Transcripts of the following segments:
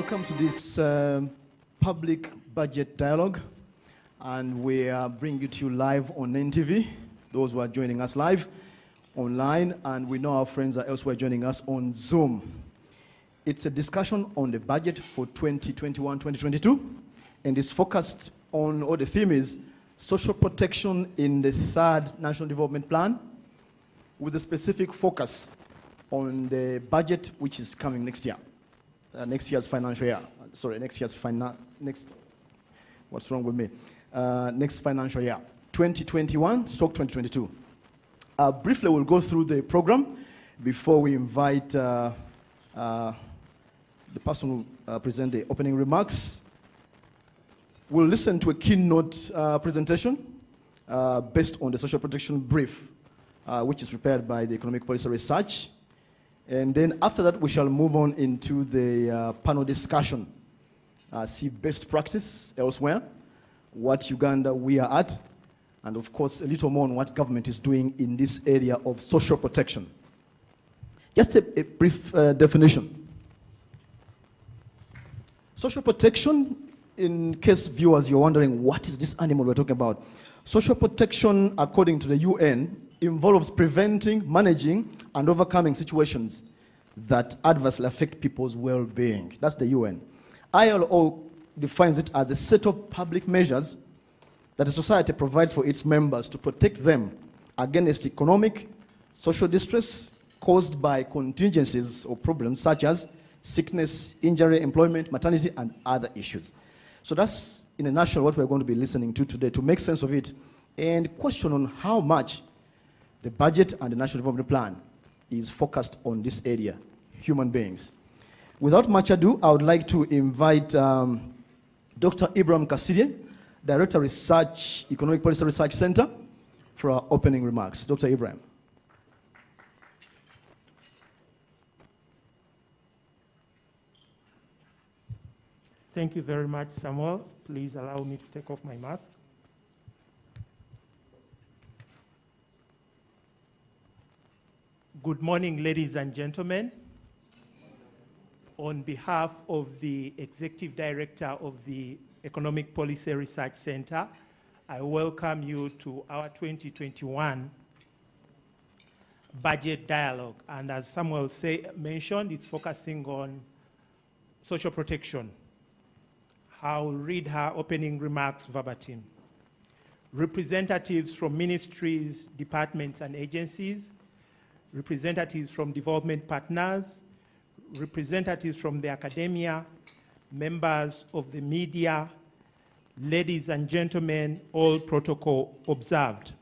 Welcome to this public budget dialogue, and we are bringing it to you live on NTV, those who are joining us live online, and we know our friends are elsewhere joining us on Zoom. It's a discussion on the budget for 2021-2022, and it's focused on, or the theme is, social protection in the third National Development Plan, with a specific focus on the budget which is coming next year. Next year's financial year. Sorry, next what's wrong with me? Next financial year, 2021/2022. Briefly, we'll go through the program before we invite the person who present the opening remarks. We'll listen to a keynote presentation based on the social protection brief, which is prepared by the Economic Policy Research. And then after that, we shall move on into the panel discussion. See best practice elsewhere, what Uganda we are at, and of course, a little more on what government is doing in this area of social protection. Just a brief definition. Social protection, in case viewers you're wondering, what is this animal we're talking about? Social protection, according to the UN, involves preventing, managing, and overcoming situations that adversely affect people's well-being. That's the UN. ILO defines it as a set of public measures that a society provides for its members to protect them against economic, social distress caused by contingencies or problems such as sickness, injury, employment, maternity, and other issues. So that's, in a nutshell, what we're going to be listening to today to make sense of it and question on how much the budget and the National Development Plan is focused on this area, human beings. Without much ado, I would like to invite Dr. Ibrahim Kasirye, Director Research, Economic Policy Research Center, for our opening remarks. Dr. Ibrahim. Thank you very much, Samuel. Please allow me to take off my mask. Good morning, ladies and gentlemen. On behalf of the Executive Director of the Economic Policy Research Center, I welcome you to our 2021 budget dialogue. And as Samuel mentioned, it's focusing on social protection. I'll read her opening remarks verbatim. Representatives from ministries, departments, and agencies, representatives from development partners, representatives from the academia, members of the media, ladies and gentlemen, all protocol observed.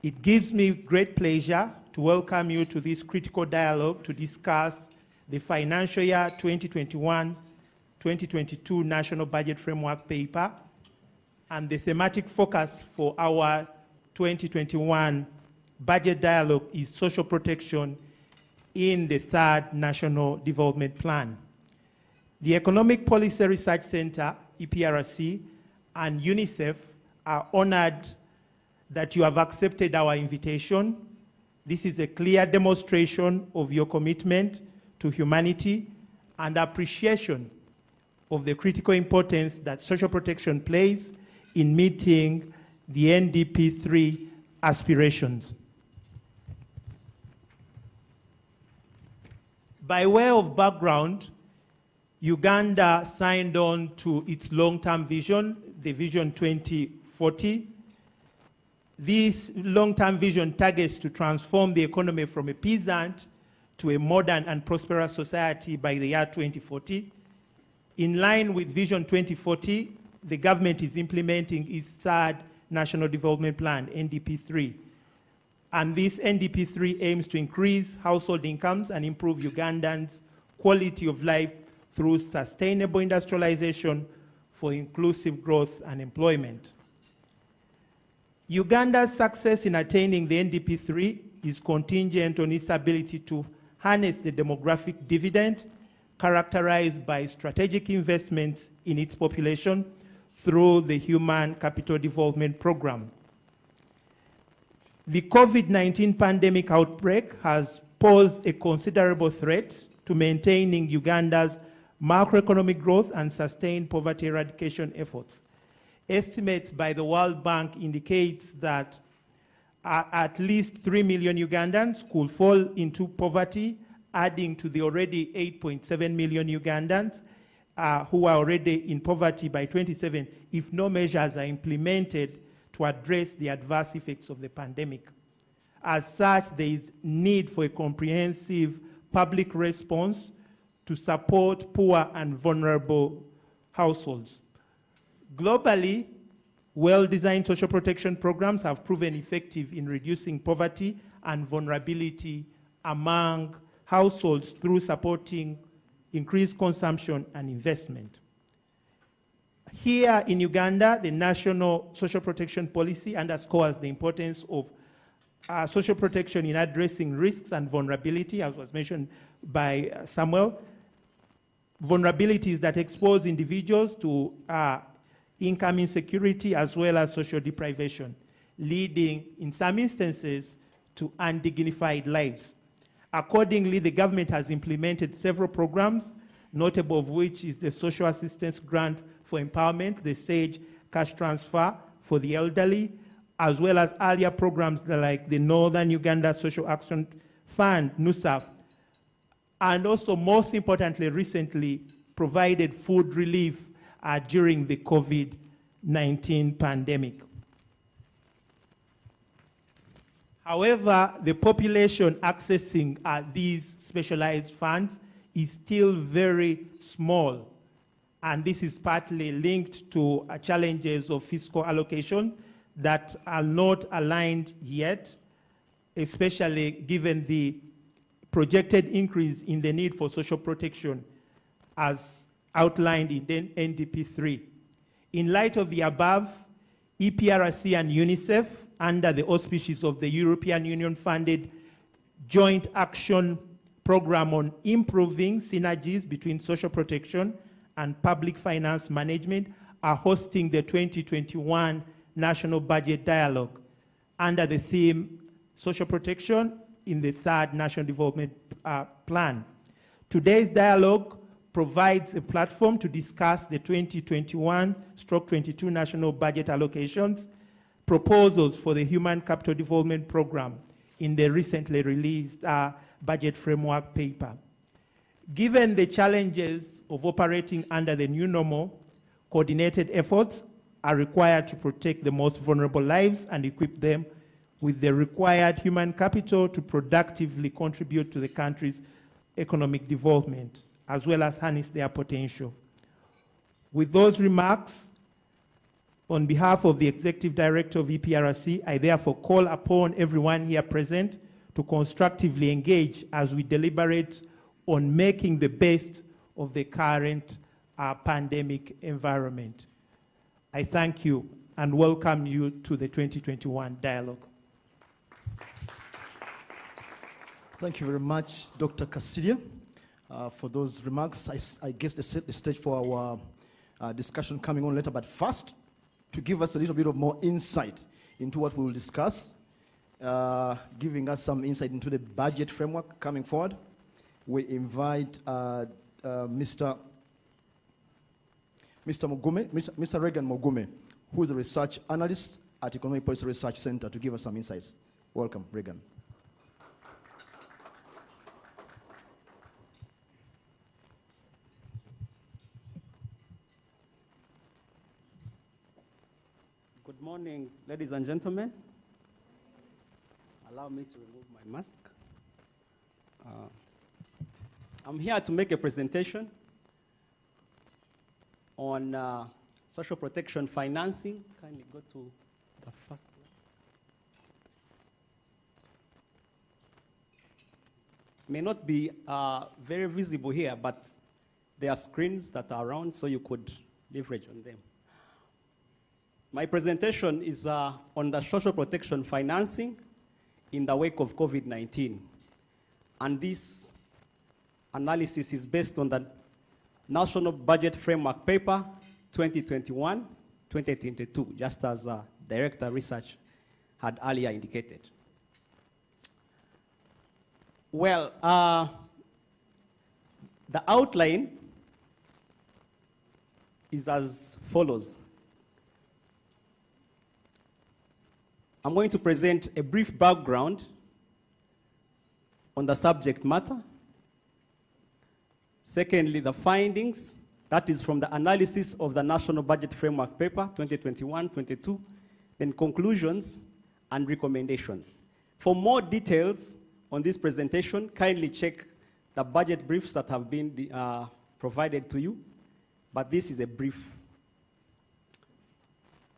It gives me great pleasure to welcome you to this critical dialogue to discuss the financial year 2021-2022 National Budget Framework Paper and the thematic focus for our 2021 budget dialogue is social protection in the third National Development Plan. The Economic Policy Research Center, EPRC, and UNICEF are honored that you have accepted our invitation. This is a clear demonstration of your commitment to humanity and appreciation of the critical importance that social protection plays in meeting the NDP 3 aspirations. By way of background, Uganda signed on to its long-term vision, the Vision 2040. This long-term vision targets to transform the economy from a peasant to a modern and prosperous society by the year 2040. In line with Vision 2040, the government is implementing its third National Development Plan, NDP 3. And this NDP 3 aims to increase household incomes and improve Ugandans' quality of life through sustainable industrialization for inclusive growth and employment. Uganda's success in attaining the NDP 3 is contingent on its ability to harness the demographic dividend characterized by strategic investments in its population through the Human Capital Development Program. The COVID-19 pandemic outbreak has posed a considerable threat to maintaining Uganda's macroeconomic growth, and sustained poverty eradication efforts. Estimates by the World Bank indicates that at least 3 million Ugandans could fall into poverty, adding to the already 8.7 million Ugandans who are already in poverty by 27 if no measures are implemented to address the adverse effects of the pandemic. As such, there is need for a comprehensive public response to support poor and vulnerable households. Globally, well-designed social protection programs have proven effective in reducing poverty and vulnerability among households through supporting increased consumption and investment. Here in Uganda, the National Social Protection Policy underscores the importance of social protection in addressing risks and vulnerability, as was mentioned by Samuel. Vulnerabilities that expose individuals to income insecurity as well as social deprivation, leading in some instances to undignified lives. Accordingly, the government has implemented several programs, notable of which is the Social Assistance Grant for Empowerment, the SAGE Cash Transfer for the elderly, as well as earlier programs like the Northern Uganda Social Action Fund, NUSAF, and also most importantly recently provided food relief during the COVID-19 pandemic. However, the population accessing these specialized funds is still very small, and this is partly linked to challenges of fiscal allocation that are not aligned yet, especially given the projected increase in the need for social protection as outlined in NDP 3. In light of the above, EPRC and UNICEF, under the auspices of the European Union-funded Joint Action Program on improving synergies between social protection and public finance management, are hosting the 2021 National Budget Dialogue under the theme Social Protection in the Third National Development Plan. Today's dialogue provides a platform to discuss the 2021/22 National Budget allocations, proposals for the Human Capital Development Program in the recently released budget framework paper. Given the challenges of operating under the new normal, coordinated efforts are required to protect the most vulnerable lives and equip them with the required human capital to productively contribute to the country's economic development, as well as harness their potential. With those remarks, on behalf of the Executive Director of EPRC, I therefore call upon everyone here present to constructively engage as we deliberate on making the best of the current pandemic environment. I thank you and welcome you to the 2021 dialogue. Thank you very much, Dr. Kasidia, for those remarks. I guess they set the stage for our discussion coming on later, but first, to give us a little bit of more insight into what we will discuss, giving us some insight into the budget framework coming forward, we invite Mr. Regan Mugume, who is a research analyst at Economic Policy Research Center, to give us some insights. Welcome, Regan. Good morning, ladies and gentlemen. Allow me to remove my mask. I'm here to make a presentation on social protection financing. Kindly go to the first slide. May not be very visible here, but there are screens that are around, so you could leverage on them. My presentation is on the social protection financing in the wake of COVID-19. And this analysis is based on the National Budget Framework Paper 2021-2022, just as Director Research had earlier indicated. Well, the outline is as follows. I'm going to present a brief background on the subject matter. Secondly, the findings, that is from the analysis of the National Budget Framework Paper 2021-22, then conclusions and recommendations. For more details on this presentation, kindly check the budget briefs that have been provided to you, but this is a brief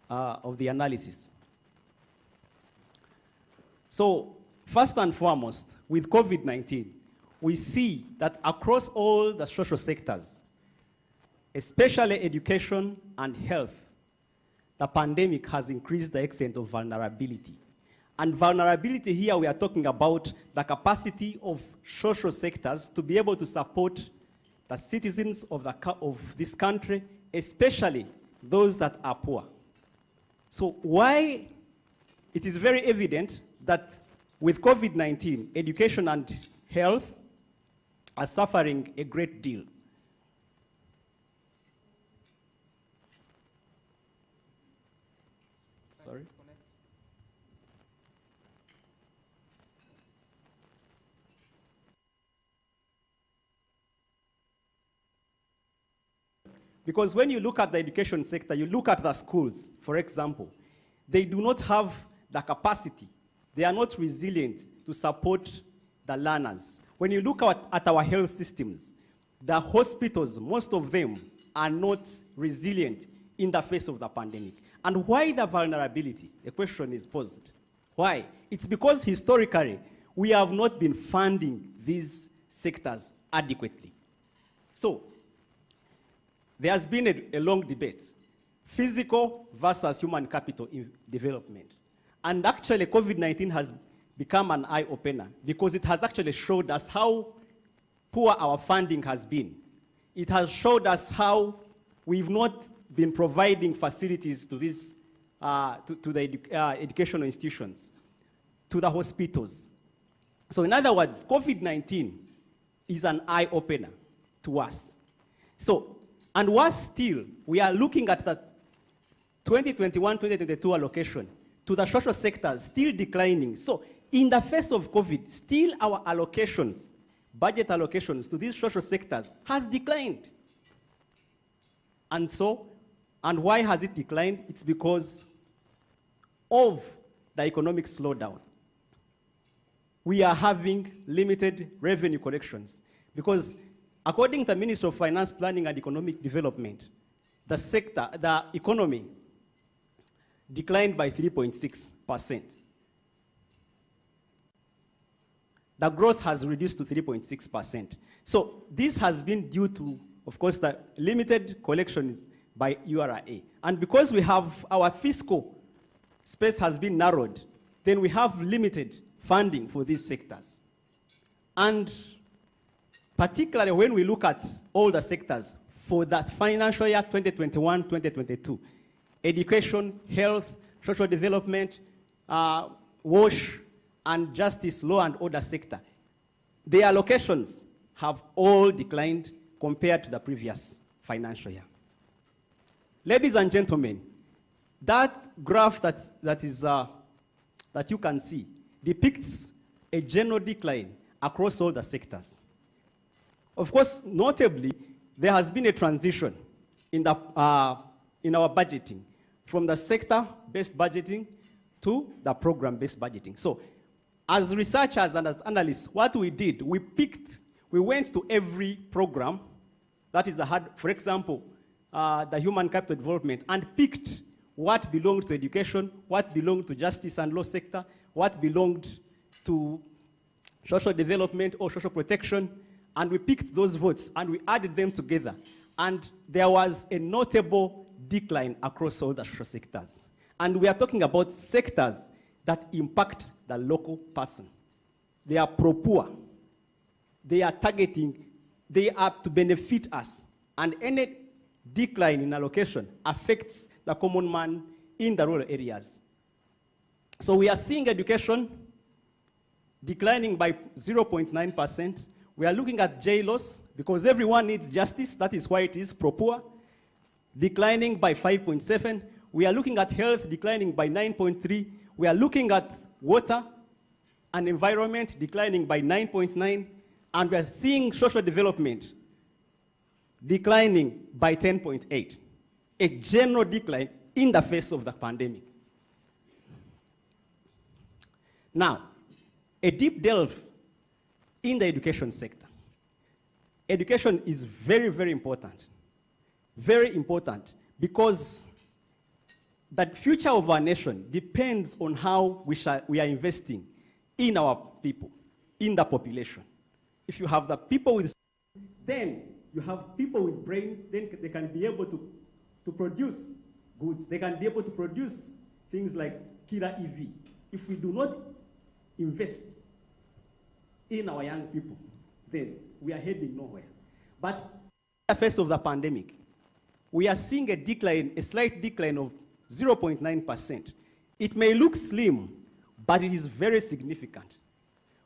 of the analysis. So, first and foremost, with COVID-19, we see that across all the social sectors, especially education and health, the pandemic has increased the extent of vulnerability. And vulnerability here, we are talking about the capacity of social sectors to be able to support the citizens of this country, especially those that are poor. So why it is very evident that with COVID-19, education and health are suffering a great deal. Sorry? Because when you look at the education sector, you look at the schools, for example, they do not have the capacity. They are not resilient to support the learners. When you look at our health systems, the hospitals, most of them are not resilient in the face of the pandemic. And why the vulnerability? The question is posed. Why? It's because historically, we have not been funding these sectors adequately. So, there has been a long debate, physical versus human capital in development. And actually, COVID-19 has become an eye-opener because it has actually showed us how poor our funding has been. It has showed us how we've not been providing facilities to this, to the educational institutions, to the hospitals. So in other words, COVID-19 is an eye-opener to us. So, and worse still, we are looking at the 2021-2022 allocation to the social sectors still declining. So in the face of COVID, still our allocations, budget allocations to these social sectors has declined. And so, and why has it declined? It's because of the economic slowdown. We are having limited revenue collections because according to the Ministry of Finance, Planning and Economic Development, the economy declined by 3.6%. The growth has reduced to 3.6%. So this has been due to, of course, the limited collections by URA. And because we have our fiscal space has been narrowed, then we have limited funding for these sectors. And particularly when we look at all the sectors for that financial year 2021-2022, education, health, social development, WASH, and justice, law and order sector, the allocations have all declined compared to the previous financial year. Ladies and gentlemen, that graph that you can see depicts a general decline across all the sectors. Of course, notably, there has been a transition in our budgeting from the sector-based budgeting to the program-based budgeting. So, as researchers and as analysts, what we did, we went to every program, that is for example, the human capital development, and picked what belonged to education, what belonged to justice and law sector, what belonged to social development or social protection, and we picked those votes and we added them together. And there was a notable decline across all the social sectors. And we are talking about sectors that impact the local person. They are pro-poor. They are targeting, they are to benefit us. And any decline in allocation affects the common man in the rural areas. So we are seeing education declining by 0.9%. We are looking at J-loss because everyone needs justice. That is why it is pro-poor. declining by 5.7. We are looking at health declining by 9.3. We are looking at water and environment declining by 9.9. And we are seeing social development declining by 10.8. A general decline in the face of the pandemic. Now, a deep delve in the education sector. Education is very, very important. Very important, because the future of our nation depends on how we are investing in our people, in the population. If you have the people with, then you have people with brains, then they can be able to produce goods. They can be able to produce things like killer EV. If we do not invest in our young people, then we are heading nowhere. But in the face of the pandemic, we are seeing a decline, a slight decline of 0.9%. It may look slim, but it is very significant.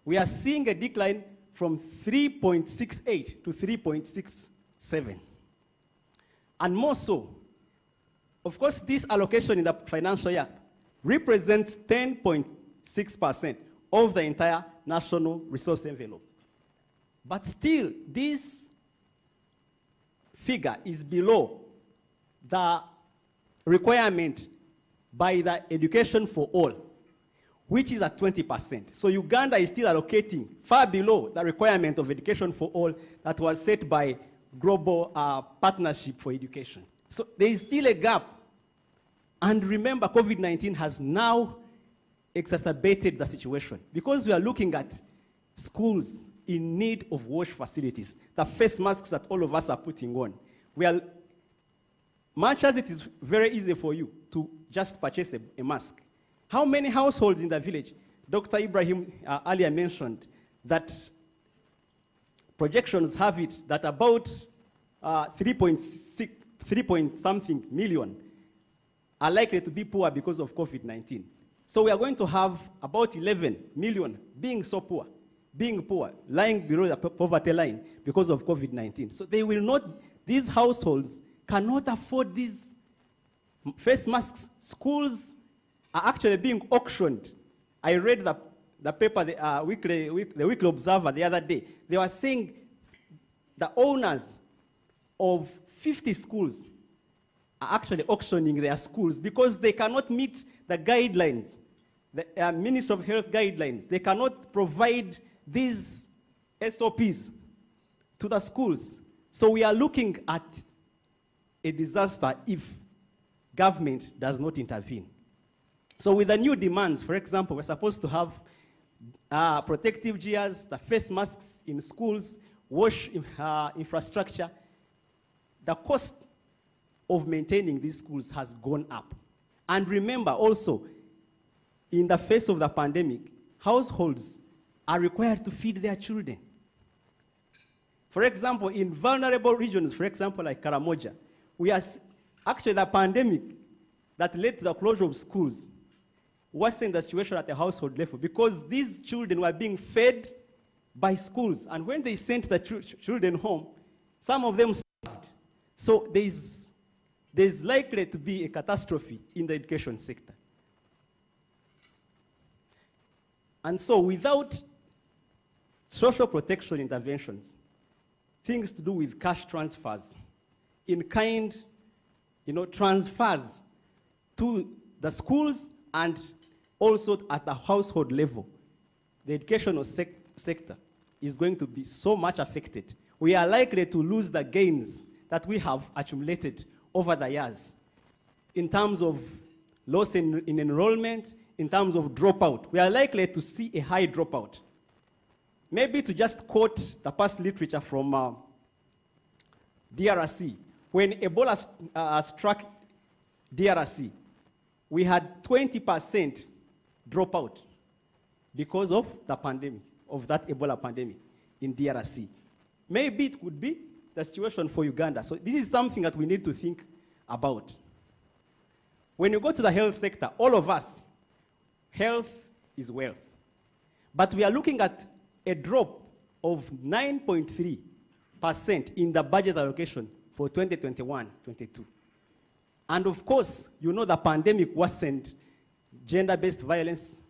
We are seeing a decline from 3.68 to 3.67. And more so, of course, this allocation in the financial year represents 10.6% of the entire national resource envelope. But still, this figure is below the requirement by the Education for All, which is at 20%. So Uganda is still allocating far below the requirement of Education for All that was set by Global Partnership for Education. So there is still a gap. And remember, COVID-19 has now exacerbated the situation, because we are looking at schools in need of wash facilities, the face masks that all of us are putting on. Much as it is very easy for you to just purchase a mask, how many households in the village? Dr. Ibrahim earlier mentioned that projections have it that about 3.something million are likely to be poor because of COVID-19. So we are going to have about 11 million being poor, lying below the poverty line because of COVID-19. So they will not, these households cannot afford these face masks. Schools are actually being auctioned. I read the paper, the Weekly Observer the other day. They were saying the owners of 50 schools are actually auctioning their schools because they cannot meet the guidelines, the Ministry of Health guidelines. They cannot provide these SOPs to the schools. So we are looking at a disaster if government does not intervene. So with the new demands, for example, we're supposed to have protective gears, the face masks in schools, wash infrastructure. The cost of maintaining these schools has gone up. And remember also, in the face of the pandemic, households are required to feed their children. For example, in vulnerable regions, for example, like Karamoja, we are actually the pandemic that led to the closure of schools worsened the situation at the household level because these children were being fed by schools. And when they sent the children home, some of them starved. So there's likely to be a catastrophe in the education sector. And so without social protection interventions, things to do with cash transfers, in-kind, transfers to the schools and also at the household level, the educational sector is going to be so much affected. We are likely to lose the gains that we have accumulated over the years in terms of loss in enrollment, in terms of dropout. We are likely to see a high dropout. Maybe to just quote the past literature from DRC, when Ebola struck DRC, we had 20% dropout because of the pandemic, of that Ebola pandemic in DRC. Maybe it could be the situation for Uganda. So this is something that we need to think about. When you go to the health sector, all of us, health is wealth. But we are looking at a drop of 9.3% in the budget allocation for 2021-22. And of course, you know the pandemic worsened gender-based violence.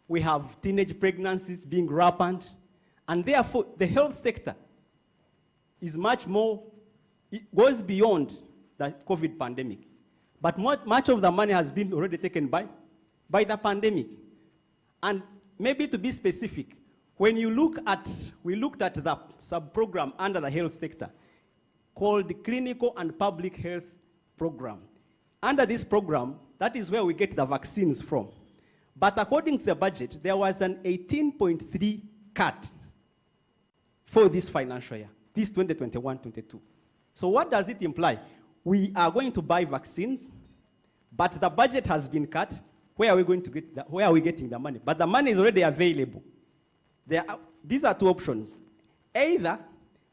We have teenage pregnancies being rampant. And therefore, the health sector is much more, it goes beyond the COVID pandemic. But much of the money has been already taken by the pandemic. And maybe to be specific, when we looked at the sub-program under the health sector called the Clinical and Public Health Program. Under this program, that is where we get the vaccines from. But according to the budget, there was an 18.3 cut for this financial year, this 2021-22. So what does it imply? We are going to buy vaccines, but the budget has been cut. Where are we going to get where are we getting the money? But the money is already available. These are two options. Either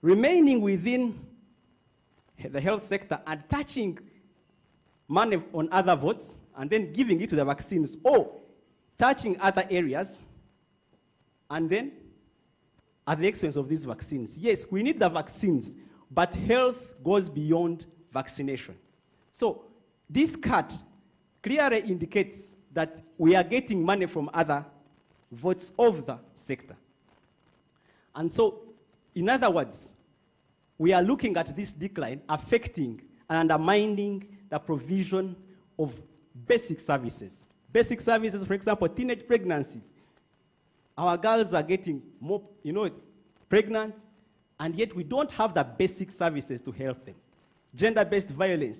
remaining within the health sector and touching money on other votes and then giving it to the vaccines, or touching other areas and then at the expense of these vaccines. Yes, we need the vaccines, but health goes beyond vaccination. So this cut clearly indicates that we are getting money from other votes of the sector. And so, in other words, we are looking at this decline affecting and undermining the provision of basic services. Basic services, for example, teenage pregnancies. Our girls are getting more, pregnant, and yet we don't have the basic services to help them. Gender-based violence,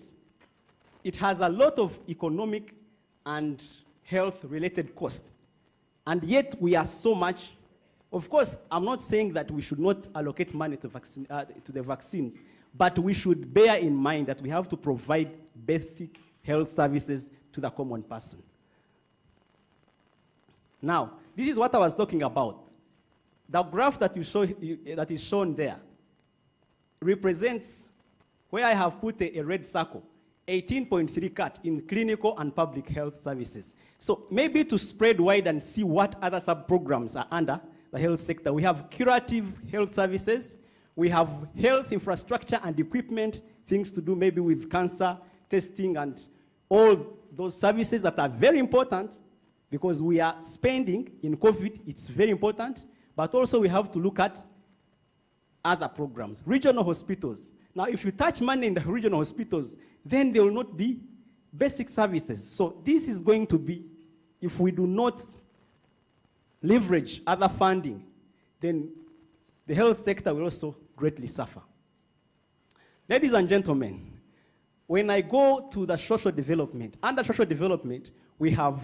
it has a lot of economic and health-related cost. And yet we are so much, of course, I'm not saying that we should not allocate money to the vaccines, but we should bear in mind that we have to provide basic health services to the common person. Now, this is what I was talking about. The graph that that is shown there represents where I have put a red circle, 18.3 cut in clinical and public health services. So maybe to spread wide and see what other sub-programs are under the health sector. We have curative health services. We have health infrastructure and equipment, things to do maybe with cancer testing and all those services that are very important because we are spending in COVID, it's very important, but also we have to look at other programs. Regional hospitals. Now, if you touch money in the regional hospitals, then there will not be basic services. So this is going to be, if we do not leverage other funding, then the health sector will also greatly suffer. Ladies and gentlemen, when I go to the social development, under social development, we have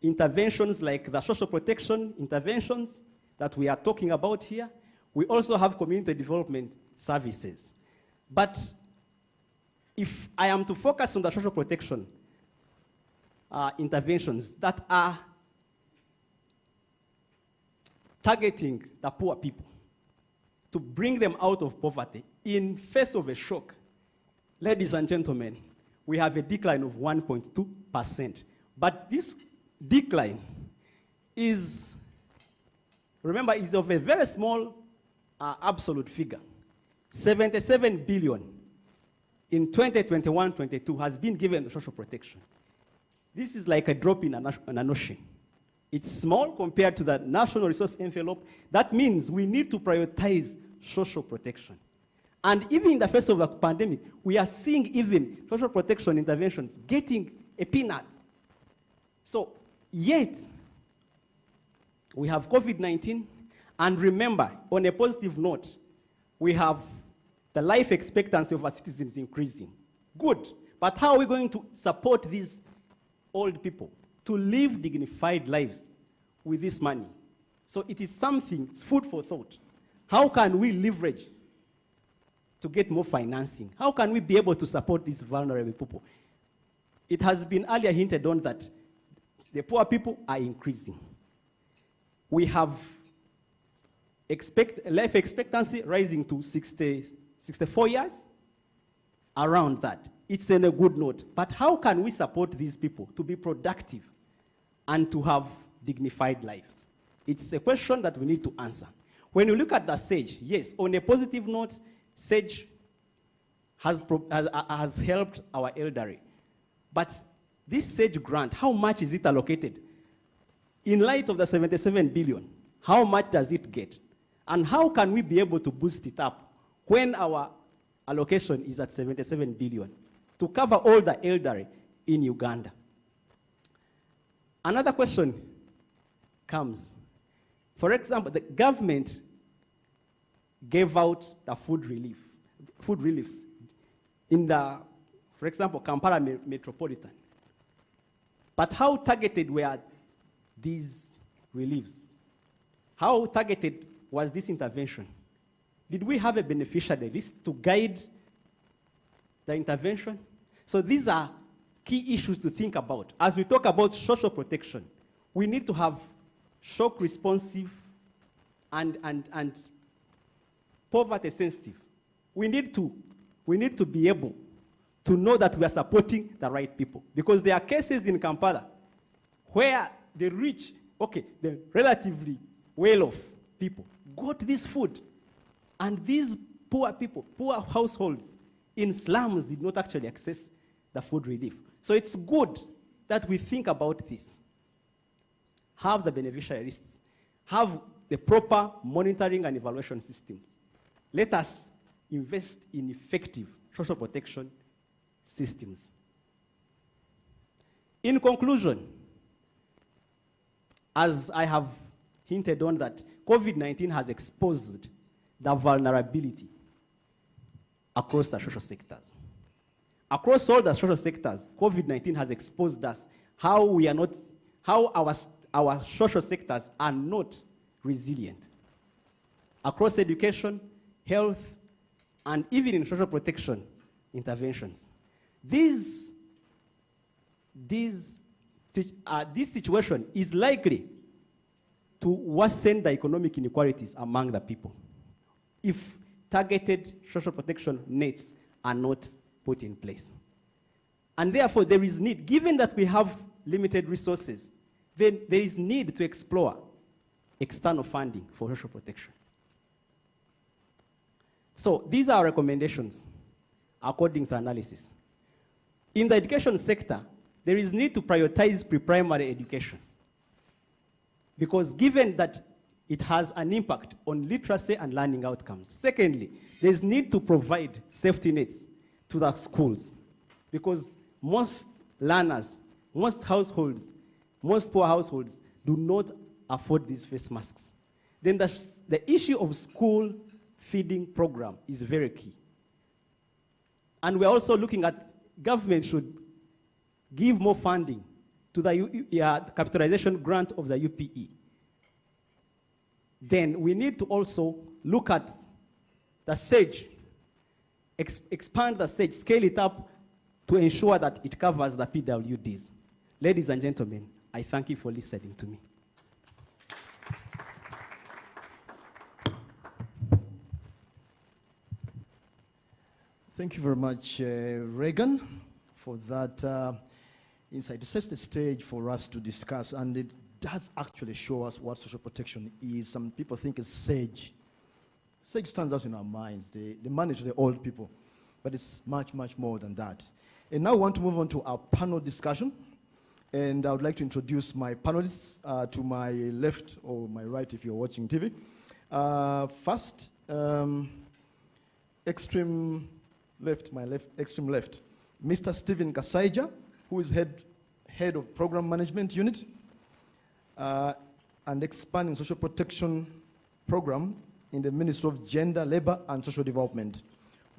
interventions like the social protection interventions that we are talking about here. We also have community development services. But if I am to focus on the social protection interventions that are targeting the poor people to bring them out of poverty in face of a shock, ladies and gentlemen, we have a decline of 1.2%. But this decline is, remember, is of a very small absolute figure. 77 billion in 2021-22 has been given to social protection. This is like a drop in an ocean. It's small compared to the national resource envelope. That means we need to prioritize social protection. And even in the face of the pandemic, we are seeing even social protection interventions getting a peanut. So, yet, we have COVID-19, and remember, on a positive note, we have the life expectancy of our citizens increasing. Good, but how are we going to support these old people to live dignified lives with this money? So it is something, it's food for thought. How can we leverage to get more financing? How can we be able to support these vulnerable people? It has been earlier hinted on that the poor people are increasing. We have life expectancy rising to 64 years, around that. It's in a good note. But how can we support these people to be productive and to have dignified lives? It's a question that we need to answer. When you look at the SAGE, yes, on a positive note, SAGE has helped our elderly. But this SAGE grant, how much is it allocated? In light of the 77 billion, how much does it get? And how can we be able to boost it up when our allocation is at 77 billion to cover all the elderly in Uganda? Another question comes. For example, the government gave out the food reliefs in the, for example, Kampala Metropolitan. But how targeted were these reliefs? How targeted was this intervention? Did we have a beneficiary list to guide the intervention? So these are key issues to think about. As we talk about social protection, we need to have shock responsive and poverty sensitive. We need to be able to know that we are supporting the right people. Because there are cases in Kampala where the rich, the relatively well-off people got this food, and these poor people, poor households in slums did not actually access the food relief. So it's good that we think about this. Have the beneficiary lists, have the proper monitoring and evaluation systems. Let us invest in effective social protection systems. In conclusion, as I have hinted on, that COVID-19 has exposed the vulnerability across the social sectors. Across all the social sectors, COVID-19 has exposed us how our social sectors are not resilient. Across education, health, and even in social protection interventions. This situation is likely to worsen the economic inequalities among the people if targeted social protection nets are not put in place. And therefore, there is need, given that we have limited resources, then there is need to explore external funding for social protection. So these are our recommendations according to analysis. In the education sector, there is need to prioritize pre-primary education, because given that it has an impact on literacy and learning outcomes. Secondly, there is need to provide safety nets to the schools, because most learners, most households, most poor households do not afford these face masks. Then the issue of school feeding program is very key. And we're also looking at government should give more funding to the capitalization grant of the UPE. Then we need to also look at the SAGE, expand the SAGE, scale it up to ensure that it covers the PWDs. Ladies and gentlemen, I thank you for listening to me. Thank you very much, Reagan, for that insight. It sets the stage for us to discuss, and it does actually show us what social protection is. Some people think it's SAGE. SAGE stands out in our minds, the money to the old people, but it's much, much more than that. And now I want to move on to our panel discussion, and I would like to introduce my panelists to my left, or my right if you're watching TV. First, extreme left, my left, extreme left, Mr. Stephen Kasaija, who is head of Program Management Unit and Expanding Social Protection Program in the Ministry of Gender, Labor and Social Development.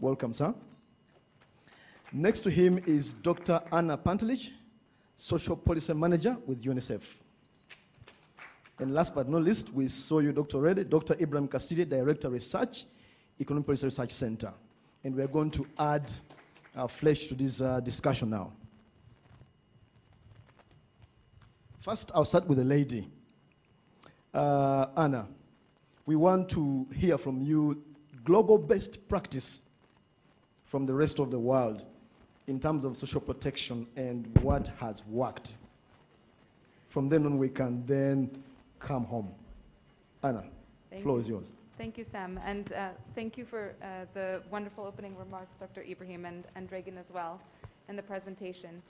Welcome, sir. Next to him is Dr. Anna Pantelich, Social Policy Manager with UNICEF. And last but not least, we saw you, Dr. Reddy, Dr. Ibrahim Kassidi, Director Research, Economic Policy Research Center. And we're going to add flesh to this discussion now. First, I'll start with the lady. Anna, we want to hear from you global best practice from the rest of the world in terms of social protection and what has worked. From then on, we can then come home. Anna, the floor is yours. Thank you, Sam, and thank you for the wonderful opening remarks, Dr. Ibrahim, and Reagan as well, and the presentation.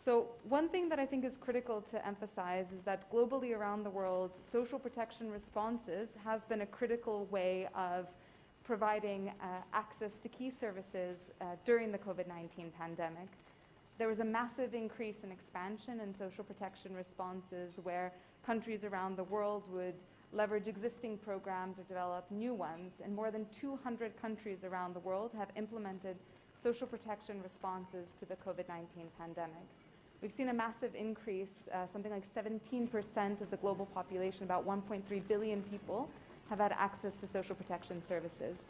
So one thing that I think is critical to emphasize is that globally around the world, social protection responses have been a critical way of providing access to key services during the COVID-19 pandemic. There was a massive increase in expansion in social protection responses where countries around the world would leverage existing programs or develop new ones, and more than 200 countries around the world have implemented social protection responses to the COVID-19 pandemic. We've seen a massive increase, something like 17% of the global population, about 1.3 billion people, have had access to social protection services.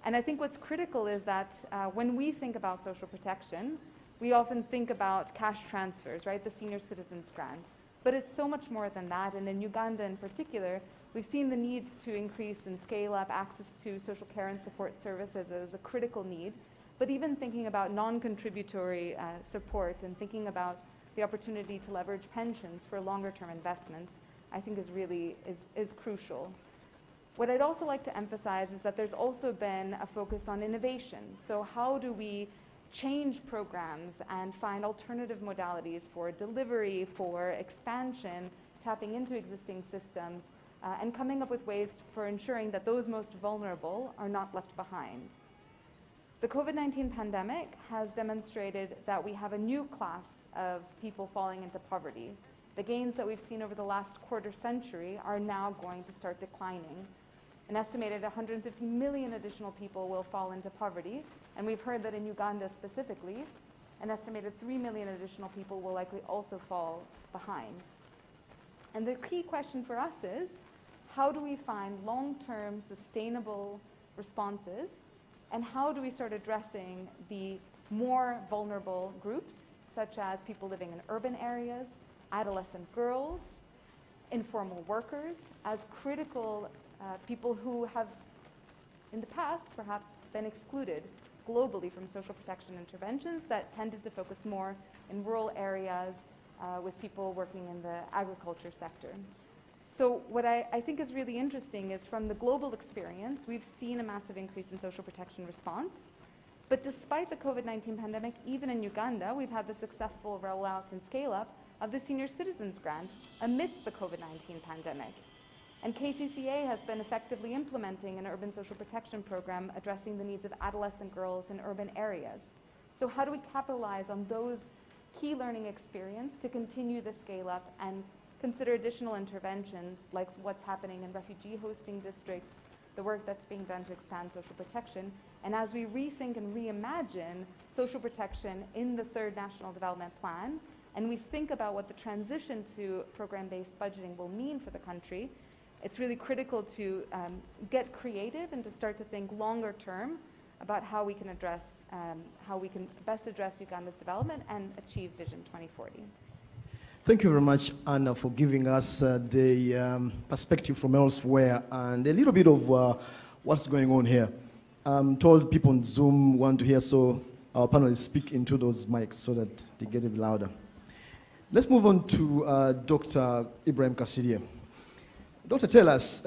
And I think what's critical is that when we think about social protection, we often think about cash transfers, right, the senior citizens grant. But it's so much more than that, and in Uganda in particular, we've seen the need to increase and scale up access to social care and support services as a critical need. But even thinking about non-contributory support and thinking about the opportunity to leverage pensions for longer-term investments, I think is crucial. What I'd also like to emphasize is that there's also been a focus on innovation. So how do we change programs and find alternative modalities for delivery, for expansion, tapping into existing systems, and coming up with ways for ensuring that those most vulnerable are not left behind. The COVID-19 pandemic has demonstrated that we have a new class of people falling into poverty. The gains that we've seen over the last quarter century are now going to start declining. An estimated 150 million additional people will fall into poverty, and we've heard that in Uganda specifically, an estimated 3 million additional people will likely also fall behind. And the key question for us is, how do we find long-term sustainable responses, and how do we start addressing the more vulnerable groups, such as people living in urban areas, adolescent girls, informal workers, as critical people who have, in the past, perhaps been excluded globally from social protection interventions that tended to focus more in rural areas with people working in the agriculture sector. So what I think is really interesting is from the global experience, we've seen a massive increase in social protection response. But despite the COVID-19 pandemic, even in Uganda, we've had the successful rollout and scale-up of the Senior Citizens Grant amidst the COVID-19 pandemic. And KCCA has been effectively implementing an urban social protection program addressing the needs of adolescent girls in urban areas. So how do we capitalize on those key learning experience to continue the scale-up and consider additional interventions like what's happening in refugee hosting districts, the work that's being done to expand social protection, and as we rethink and reimagine social protection in the third National Development Plan, and we think about what the transition to program-based budgeting will mean for the country, it's really critical to get creative and to start to think longer term about how we can address, how we can best address Uganda's development and achieve Vision 2040. Thank you very much, Anna, for giving us the perspective from elsewhere and a little bit of what's going on here. I'm told people on Zoom want to hear, so our panelists speak into those mics so that they get a bit louder. Let's move on to Dr. Ibrahim Kassiria. Doctor, tell us,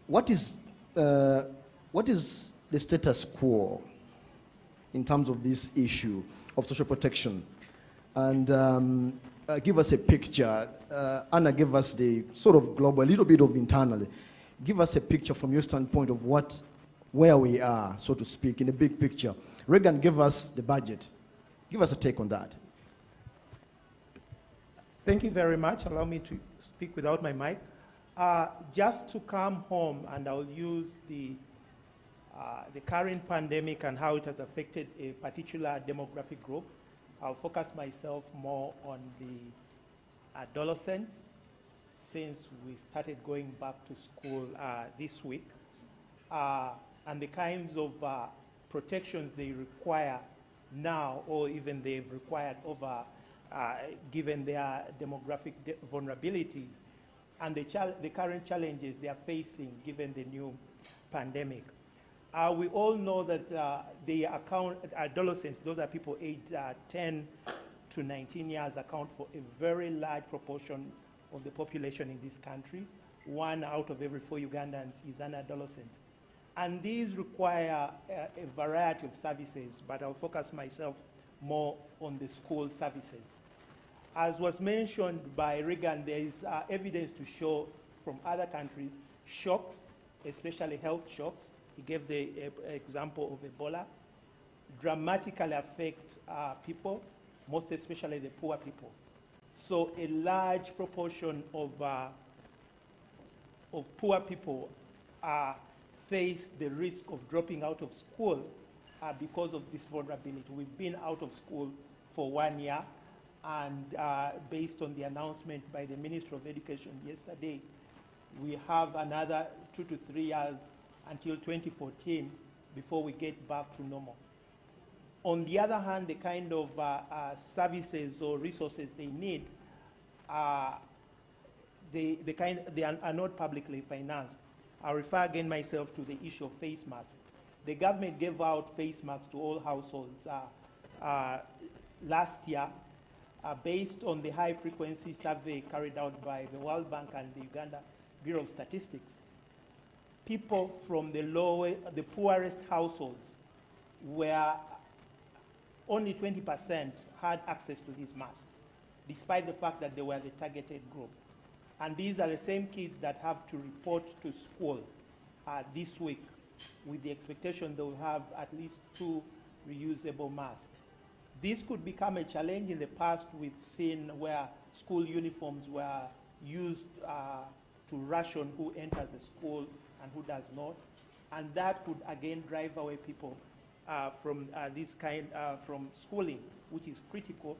what is the status quo in terms of this issue of social protection? And give us a picture. Anna gave us the sort of global, a little bit of internally. Give us a picture from your standpoint of where we are, so to speak, in the big picture. Reagan gave us the budget. Give us a take on that. Thank you very much. Allow me to speak without my mic. Just to come home, and I'll use the current pandemic and how it has affected a particular demographic group. I'll focus myself more on the adolescents since we started going back to school this week, and the kinds of protections they require now, or even they've required over given their demographic vulnerabilities and the current challenges they are facing given the new pandemic. We all know that the adolescents, those are people aged 10 to 19 years, account for a very large proportion of the population in this country. 1 out of every 4 Ugandans is an adolescent. And these require a variety of services, but I'll focus myself more on the school services. As was mentioned by Regan, there is evidence to show from other countries, shocks, especially health shocks, he gave the example of Ebola, dramatically affect people, most especially the poor people. So a large proportion of poor people face the risk of dropping out of school because of this vulnerability. We've been out of school for 1 year, and based on the announcement by the Minister of Education yesterday, we have another 2 to 3 years until 2014 before we get back to normal. On the other hand, the kind of services or resources they need, they are not publicly financed. I refer again myself to the issue of face masks. The government gave out face masks to all households last year based on the high-frequency survey carried out by the World Bank and the Uganda Bureau of Statistics. People from the poorest households were only 20% had access to these masks, despite the fact that they were the targeted group. And these are the same kids that have to report to school this week with the expectation they will have at least 2 reusable masks. This could become a challenge. In the past, we've seen where school uniforms were used to ration who enters a school and who does not. And that could again drive away people from from schooling, which is critical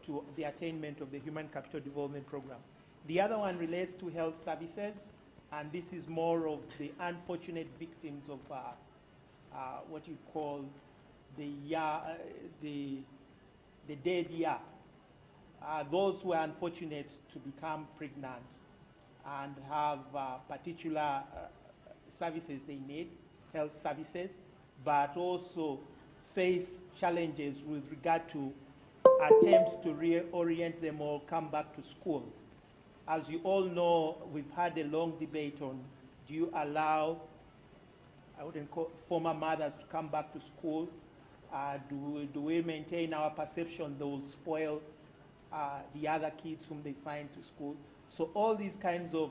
to the attainment of the Human Capital Development Program. The other one relates to health services, and this is more of the unfortunate victims of what you call the dead year. Those who are unfortunate to become pregnant and have particular services they need, health services, but also face challenges with regard to attempts to reorient them or come back to school. As you all know, we've had a long debate on, do you allow, I wouldn't call former mothers to come back to school? Do we maintain our perception they will spoil the other kids whom they find to school? So all these kinds of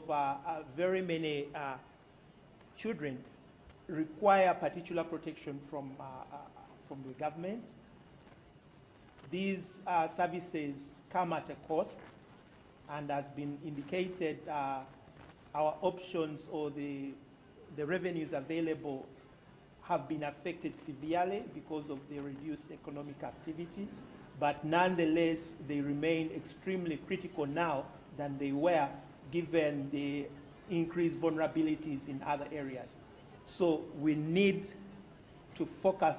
very many children require particular protection from the government. These services come at a cost, and has been indicated, our options or the revenues available have been affected severely because of the reduced economic activity, but nonetheless, they remain extremely critical now than they were given the increased vulnerabilities in other areas. So we need to focus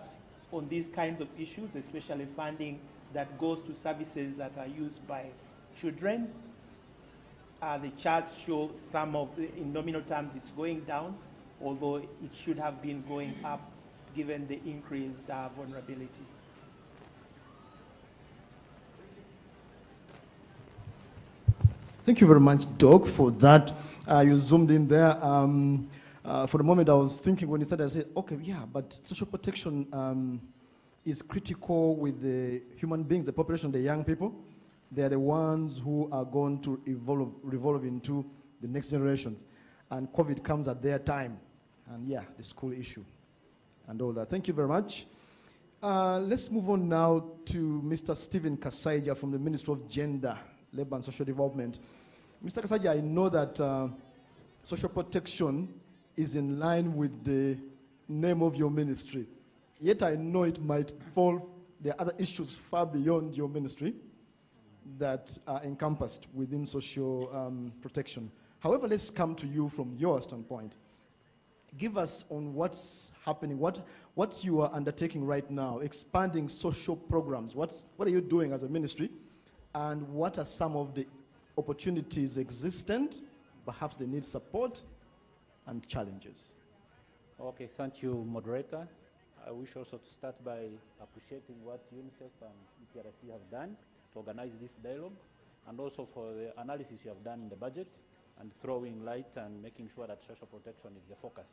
on these kinds of issues, especially funding that goes to services that are used by children. The charts show some of the, in nominal terms, it's going down, although it should have been going up given the increased vulnerability. Thank you very much, Doug, for that. You zoomed in there. For the moment, I was thinking when you said, I said, okay, yeah, but social protection is critical with the human beings, the population, the young people. They are the ones who are going to revolve into the next generations. And COVID comes at their time. And yeah, the school issue and all that. Thank you very much. Let's move on now to Mr. Stephen Kasaija from the Ministry of Gender, Labour and Social Development. Mr. Kasaija, I know that social protection is in line with the name of your ministry. Yet I know it might fall, there are other issues far beyond your ministry that are encompassed within social protection. However, let's come to you from your standpoint. Give us on what's happening, what you are undertaking right now, expanding social programs. What are you doing as a ministry? And what are some of the opportunities existent? Perhaps they need support and challenges. Okay, thank you, moderator. I wish also to start by appreciating what UNICEF and EPRC have done to organize this dialogue, and also for the analysis you have done in the budget and throwing light and making sure that social protection is the focus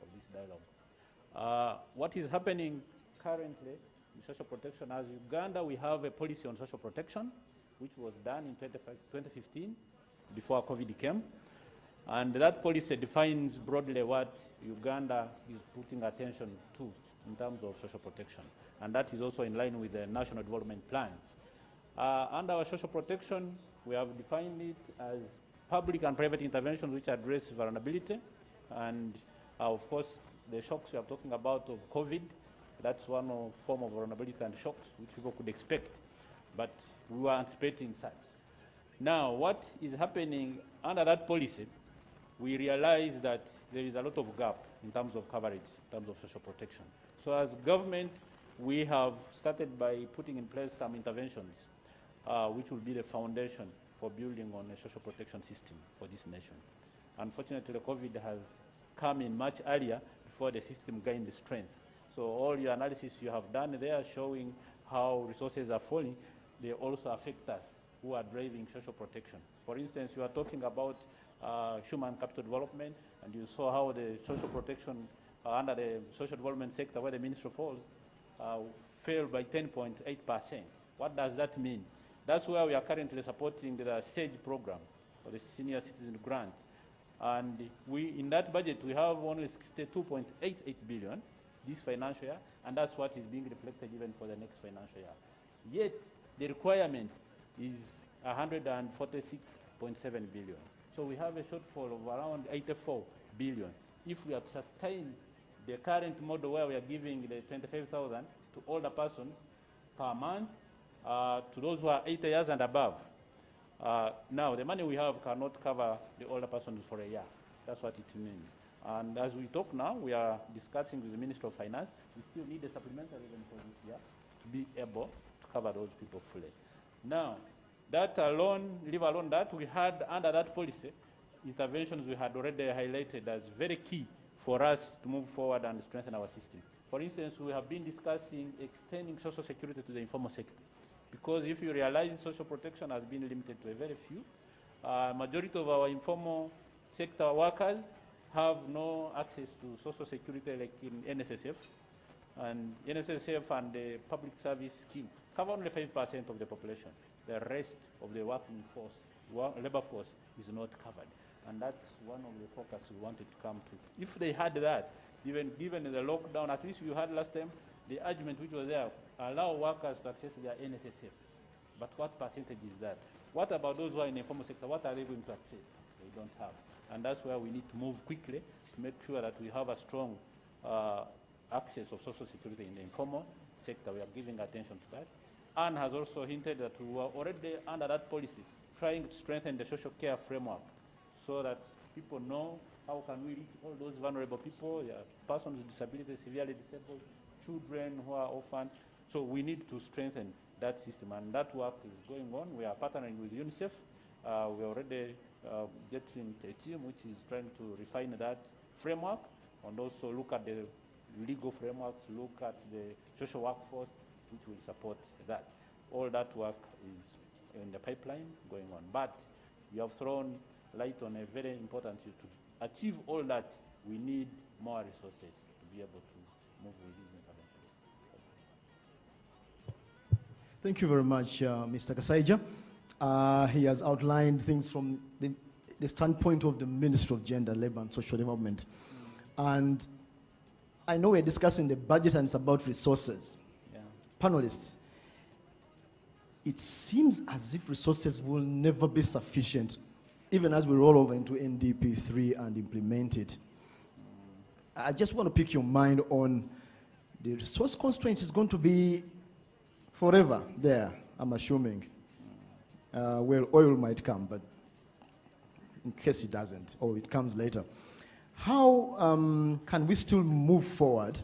of this dialogue. What is happening currently social protection. As Uganda, we have a policy on social protection, which was done in 2015, before COVID came. And that policy defines broadly what Uganda is putting attention to in terms of social protection. And that is also in line with the National Development Plan. Under our social protection, we have defined it as public and private interventions which address vulnerability. And of course, the shocks we are talking about of COVID, that's one form of vulnerability and shocks which people could expect. But we were anticipating such. Now, what is happening under that policy, we realize that there is a lot of gap in terms of coverage, in terms of social protection. So as government, we have started by putting in place some interventions, which will be the foundation for building on a social protection system for this nation. Unfortunately, COVID has come in much earlier before the system gained strength. So all your analysis you have done there showing how resources are falling, they also affect us who are driving social protection. For instance, you are talking about human capital development, and you saw how the social protection under the social development sector, where the ministry falls, fell by 10.8%. What does that mean? That's where we are currently supporting the SAGE program, or the Senior Citizen Grant. And in that budget, we have only 62.88 billion this financial year, and that's what is being reflected even for the next financial year. Yet, the requirement is 146.7 billion. So we have a shortfall of around 84 billion. If we have sustained the current model where we are giving the 25,000 to older persons per month, to those who are 80 years and above. Now, the money we have cannot cover the older persons for a year. That's what it means. And as we talk now, we are discussing with the Minister of Finance. We still need a supplementary even for this year to be able to cover those people fully. Now, that alone, leave alone that, we had under that policy, interventions we had already highlighted as very key for us to move forward and strengthen our system. For instance, we have been discussing extending social security to the informal sector. Because if you realize social protection has been limited to a very few, majority of our informal sector workers have no access to social security like in NSSF. And NSSF and the public service scheme cover only 5% of the population. The rest of the working force, labor force, is not covered. And that's one of the focus we wanted to come to. If they had that, even given the lockdown, at least you had last time, the argument which was there, allow workers to access their NSSF. But what percentage is that? What about those who are in the informal sector? What are they going to access? They don't have. And that's where we need to move quickly to make sure that we have a strong access of social security in the informal sector. We are giving attention to that. Anne has also hinted that we were already under that policy trying to strengthen the social care framework so that people know how can we reach all those vulnerable people, persons with disabilities, severely disabled, children who are orphaned. So we need to strengthen that system, and that work is going on. We are partnering with UNICEF. We are already getting a team which is trying to refine that framework and also look at the legal frameworks, look at the social workforce, which will support that. All that work is in the pipeline going on. But you have thrown light on a very important issue. To achieve all that, we need more resources to be able to move with these interventions. Thank you very much, Mr. Kasaija. He has outlined things from the standpoint of the Ministry of Gender, Labour and Social Development. And I know we're discussing the budget and it's about resources. Yeah. Panelists, it seems as if resources will never be sufficient, even as we roll over into NDP 3 and implement it. I just want to pick your mind on the resource constraint is going to be forever there, I'm assuming. Well, oil might come, but in case it doesn't, or it comes later. How can we still move forward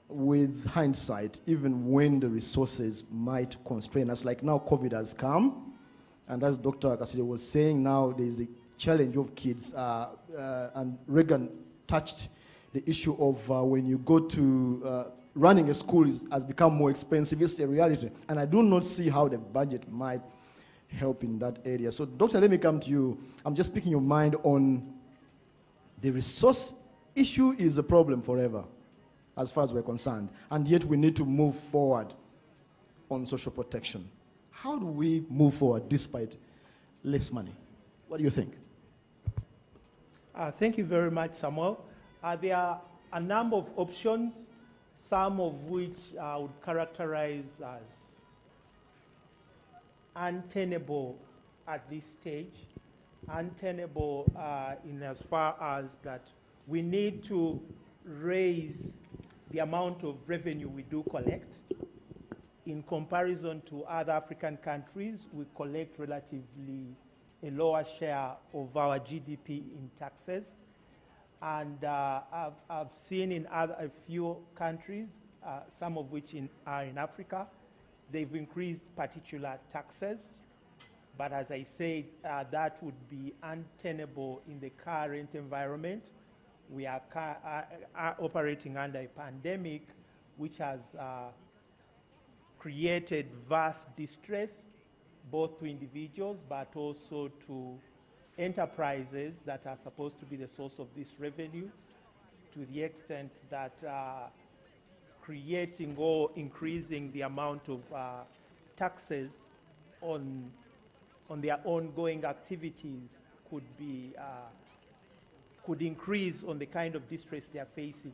with hindsight, even when the resources might constrain us? Like now, COVID has come, and as Dr. Kasaija was saying, now there's a challenge of kids, and Reagan touched the issue of when you go to running a school has become more expensive. It's a reality, and I do not see how the budget might help in that area. So, Doctor, let me come to you. I'm just picking your mind on the resource issue is a problem forever. as far as we're concerned, and yet we need to move forward on social protection. How do we move forward despite less money? What do you think? Thank you very much, Samuel. There are a number of options, some of which I would characterize as untenable at this stage. Untenable in as far as that we need to raise the amount of revenue we do collect. In comparison to other African countries, we collect relatively a lower share of our GDP in taxes. And I've seen in a few countries, some of which are in Africa, they've increased particular taxes. But as I said, that would be untenable in the current environment. We are operating under a pandemic which has created vast distress, both to individuals but also to enterprises that are supposed to be the source of this revenue, to the extent that creating or increasing the amount of taxes on their ongoing activities could increase on the kind of distress they are facing.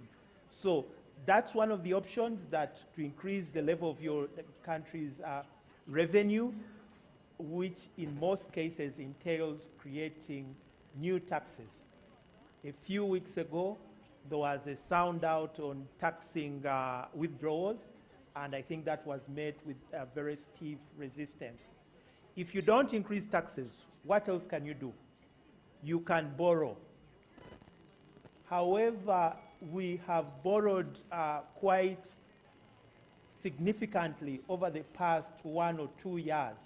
So that's one of the options, that to increase the level of your country's revenue, which in most cases entails creating new taxes. A few weeks ago, there was a sound out on taxing withdrawals, and I think that was met with a very stiff resistance. If you don't increase taxes, what else can you do? You can borrow. However, we have borrowed quite significantly over the past 1 or 2 years.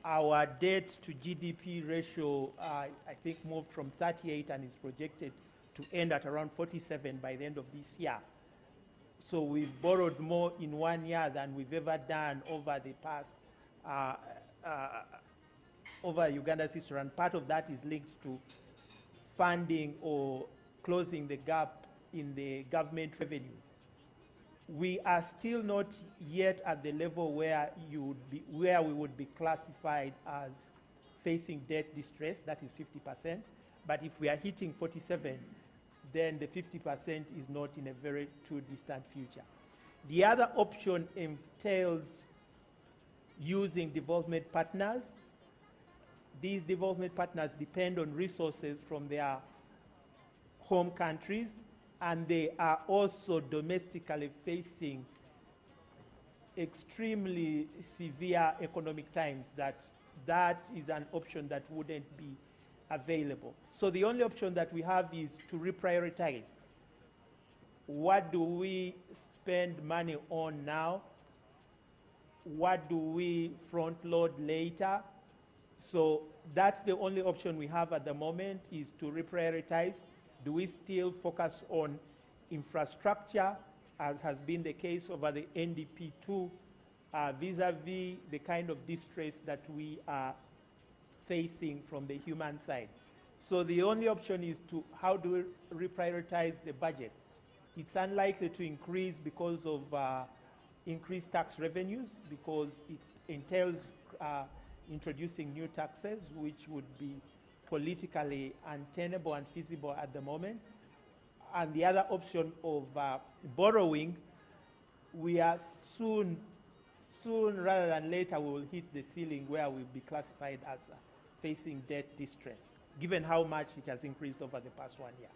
Our debt to GDP ratio, I think, moved from 38 and is projected to end at around 47 by the end of this year. So we've borrowed more in 1 year than we've ever done over the past, over Uganda's history, and part of that is linked to funding or closing the gap in the government revenue. We are still not yet at the level where we would be classified as facing debt distress, that is 50%. But if we are hitting 47, then the 50% is not in a very too distant future. The other option entails using development partners. These development partners depend on resources from their home countries, and they are also domestically facing extremely severe economic times. That is an option that wouldn't be available. So the only option that we have is to reprioritize. What do we spend money on now? What do we front load later? So that's the only option we have at the moment, is to reprioritize. Do we still focus on infrastructure, as has been the case over the NDP2, vis-a-vis the kind of distress that we are facing from the human side? So the only option is to, how do we reprioritize the budget? It's unlikely to increase because of increased tax revenues, because it entails introducing new taxes, which would be politically untenable and feasible at the moment. And the other option of borrowing, we are soon rather than later, we will hit the ceiling where we'll be classified as facing debt distress, given how much it has increased over the past 1 year.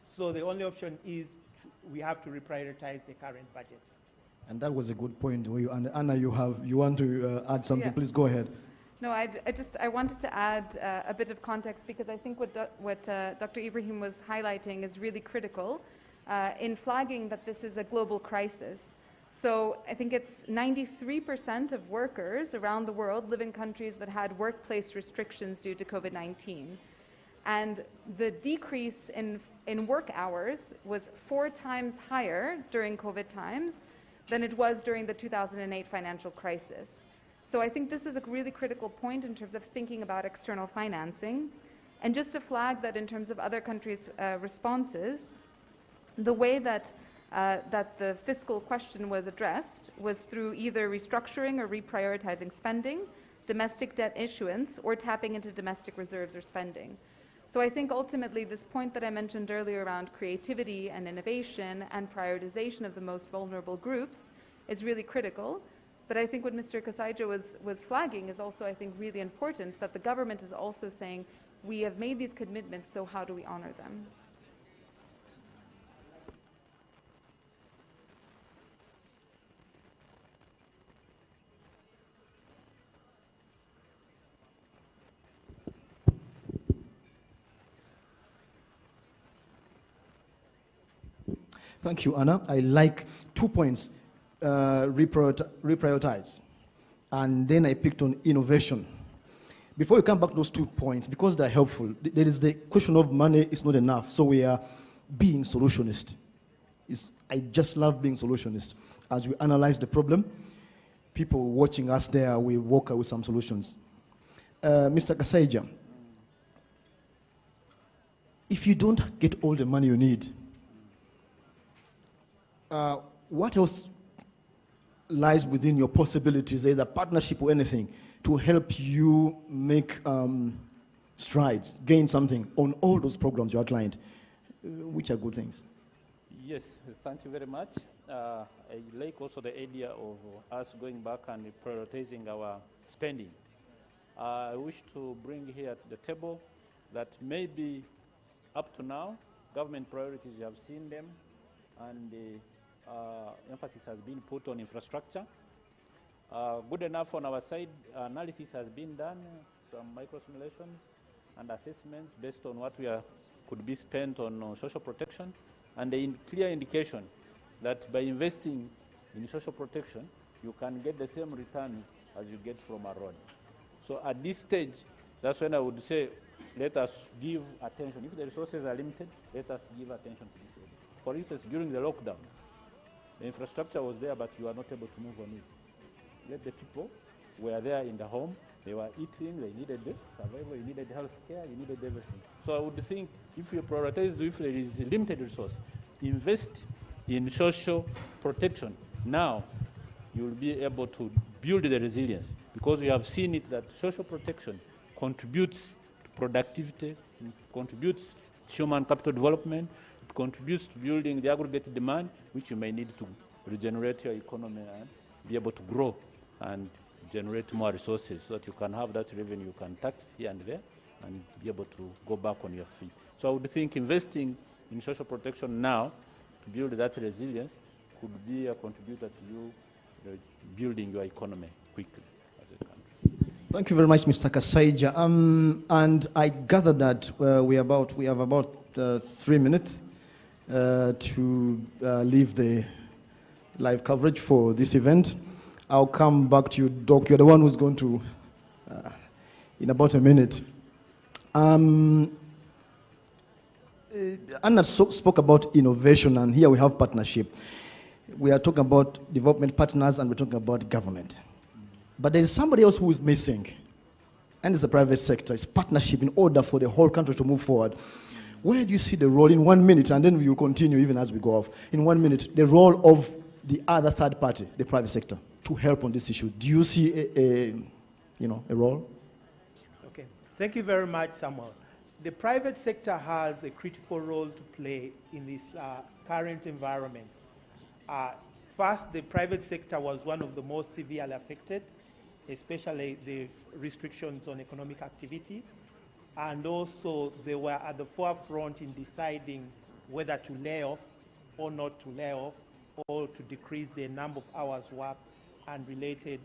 So the only option is we have to reprioritize the current budget. And that was a good point. And Anna, you want to add something? Yeah. Please go ahead. No, I wanted to add a bit of context, because I think what Dr. Ibrahim was highlighting is really critical in flagging that this is a global crisis. So I think it's 93% of workers around the world live in countries that had workplace restrictions due to COVID-19. And the decrease in work hours was 4 times higher during COVID times than it was during the 2008 financial crisis. So I think this is a really critical point in terms of thinking about external financing. And just to flag that in terms of other countries' responses, the way that that the fiscal question was addressed was through either restructuring or reprioritizing spending, domestic debt issuance, or tapping into domestic reserves or spending. So I think ultimately this point that I mentioned earlier around creativity and innovation and prioritization of the most vulnerable groups is really critical. But I think what Mr. Kasaija was flagging is also, I think, really important, that the government is also saying, we have made these commitments, so how do we honor them? Thank you, Anna. I like 2 points, reprioritize, and then I picked on innovation. Before we come back to those 2 points, because they're helpful, there is the question of money is not enough, so we are being solutionist. I just love being solutionist. As we analyze the problem, people watching us there, we walk out with some solutions. Mr. Kasaija, if you don't get all the money you need, what else lies within your possibilities, either partnership or anything, to help you make strides, gain something on all those programs you outlined, which are good things? Yes, thank you very much. I like also the idea of us going back and prioritizing our spending. I wish to bring here at the table that maybe up to now, government priorities, you have seen them, and emphasis has been put on infrastructure. Good enough on our side, analysis has been done, some micro simulations and assessments based on what could be spent on social protection, and a clear indication that by investing in social protection, you can get the same return as you get from a road. So at this stage, that's when I would say, let us give attention. If the resources are limited, let us give attention to this area. For instance, during the lockdown, the infrastructure was there, but you were not able to move on it. Let the people were there in the home, they were eating, they needed the survival, you needed health care, you needed everything. So I would think if you prioritize, if there is a limited resource, invest in social protection. Now, you will be able to build the resilience, because we have seen it that social protection contributes to productivity, contributes to human capital development, it contributes to building the aggregate demand, which you may need to regenerate your economy and be able to grow and generate more resources so that you can have that revenue you can tax here and there and be able to go back on your feet. So I would think investing in social protection now to build that resilience could be a contributor to you building your economy quickly as a country. Thank you very much, Mr. Kasaija. And I gather that we have about 3 minutes to leave the live coverage for this event. I'll come back to you, Doc. You're the one who's going to, in about a minute. Anna spoke about innovation, and here we have partnership. We are talking about development partners, and we're talking about government. But there is somebody else who is missing, and it's the private sector. It's partnership in order for the whole country to move forward. Where do you see the role in 1 minute, and then we will continue even as we go off, in 1 minute, the role of the other third party, the private sector, to help on this issue? Do you see a role? Okay, thank you very much, Samuel. The private sector has a critical role to play in this current environment. First, the private sector was one of the most severely affected, especially the restrictions on economic activity. And also, they were at the forefront in deciding whether to lay off or not to lay off, or to decrease the number of hours worked and related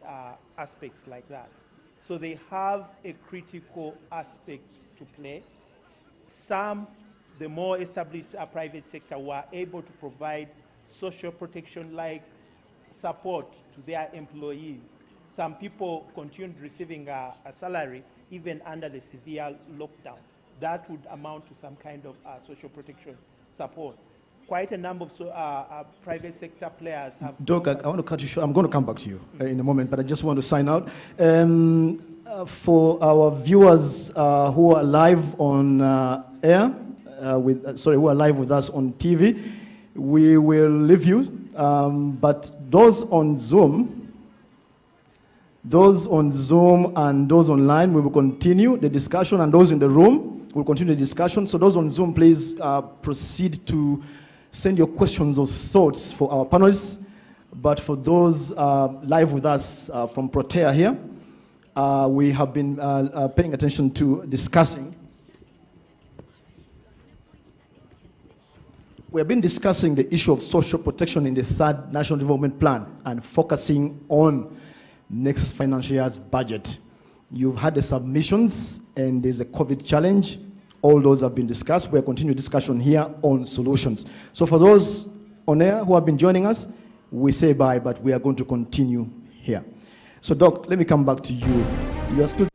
aspects like that. So they have a critical aspect to play. Some, the more established private sector, were able to provide social protection like support to their employees. Some people continued receiving a salary even under the severe lockdown. That would amount to some kind of social protection support. Quite a number of private sector players have... Doc, I want to cut you short. I'm going to come back to you in a moment, but I just want to sign out. For our viewers who are live on air, who are live with us on TV, we will leave you, but those on Zoom and those online, we will continue the discussion, and those in the room will continue the discussion. So those on Zoom, please proceed to send your questions or thoughts for our panelists. But for those live with us from Protea here, we have been paying attention to discussing. We have been discussing the issue of social protection in the third National Development Plan and focusing on next financial year's budget. You've had the submissions, and there's a COVID challenge. All those have been discussed. We'll continue discussion here on solutions. So for those on air who have been joining us, we say bye, but we are going to continue here. So Doc, let me come back to you. You are still